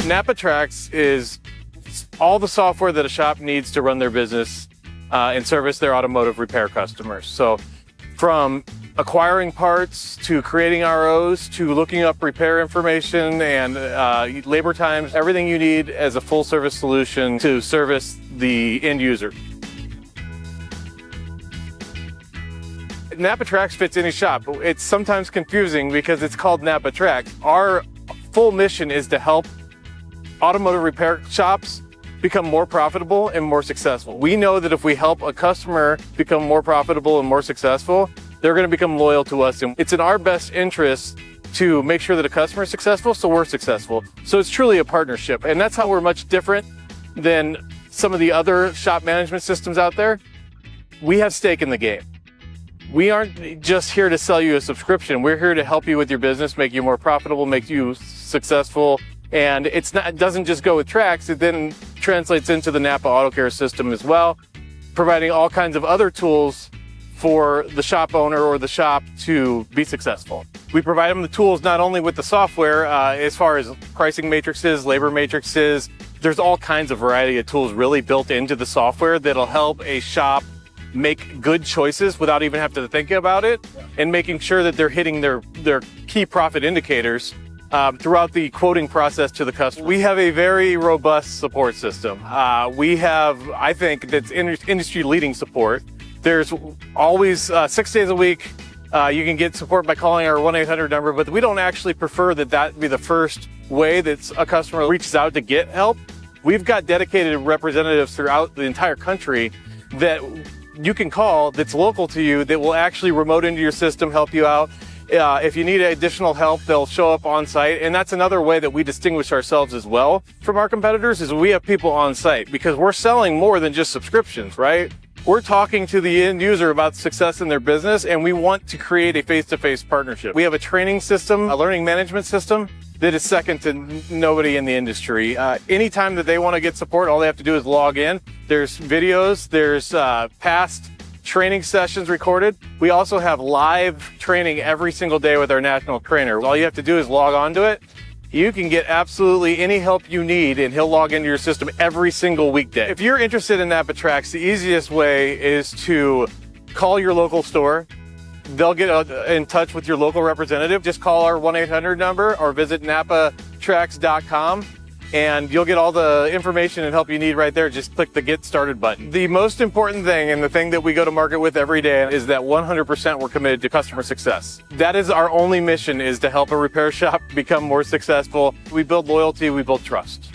NAPA TRACS is all the software that a shop needs to run their business and service their automotive repair customers. So from acquiring parts to creating ROs to looking up repair information and labor times, everything you need as a full service solution to service the end user. NAPA TRACS fits any shop. It's sometimes confusing because it's called NAPA TRACS. Our full mission is to help automotive repair shops become more profitable and more successful. We know that if we help a customer become more profitable and more successful, they're going to become loyal to us. And it's in our best interest to make sure that a customer is successful, so we're successful. So it's truly a partnership. And that's how we're much different than some of the other shop management systems out there. We have stake in the game. We aren't just here to sell you a subscription. We're here to help you with your business, make you more profitable, make you successful. And it doesn't just go with TRACS, it then translates into the NAPA Auto Care system as well, providing all kinds of other tools for the shop owner or the shop to be successful. We provide them the tools not only with the software, as far as pricing matrices, labor matrices, there's all kinds of variety of tools really built into the software that'll help a shop make good choices without even having to think about it, and making sure that they're hitting their key profit indicators throughout the quoting process to the customer. We have a very robust support system. We have, I think, that's industry-leading support. There's always 6 days a week. You can get support by calling our 1-800 number, but we don't actually prefer that be the first way that a customer reaches out to get help. We've got dedicated representatives throughout the entire country that you can call that's local to you that will actually remote into your system, help you out. If you need additional help, they'll show up on site. And that's another way that we distinguish ourselves as well from our competitors, is we have people on site, because we're selling more than just subscriptions, right? We're talking to the end user about success in their business, and we want to create a face-to-face partnership. We have a training system, a learning management system that is second to nobody in the industry. Anytime that they want to get support, all they have to do is log in. There's videos, there's past training sessions recorded. We also have live training every single day with our national trainer. All you have to do is log on to it. You can get absolutely any help you need, and he'll log into your system every single weekday. If you're interested in NAPA TRACS, the easiest way is to call your local store. They'll get in touch with your local representative. Just call our 1-800 number or visit napatracs.com. and you'll get all the information and help you need right there. Just click the Get Started button. The most important thing, and the thing that we go to market with every day, is that 100% we're committed to customer success. That is our only mission, is to help a repair shop become more successful. We build loyalty, we build trust.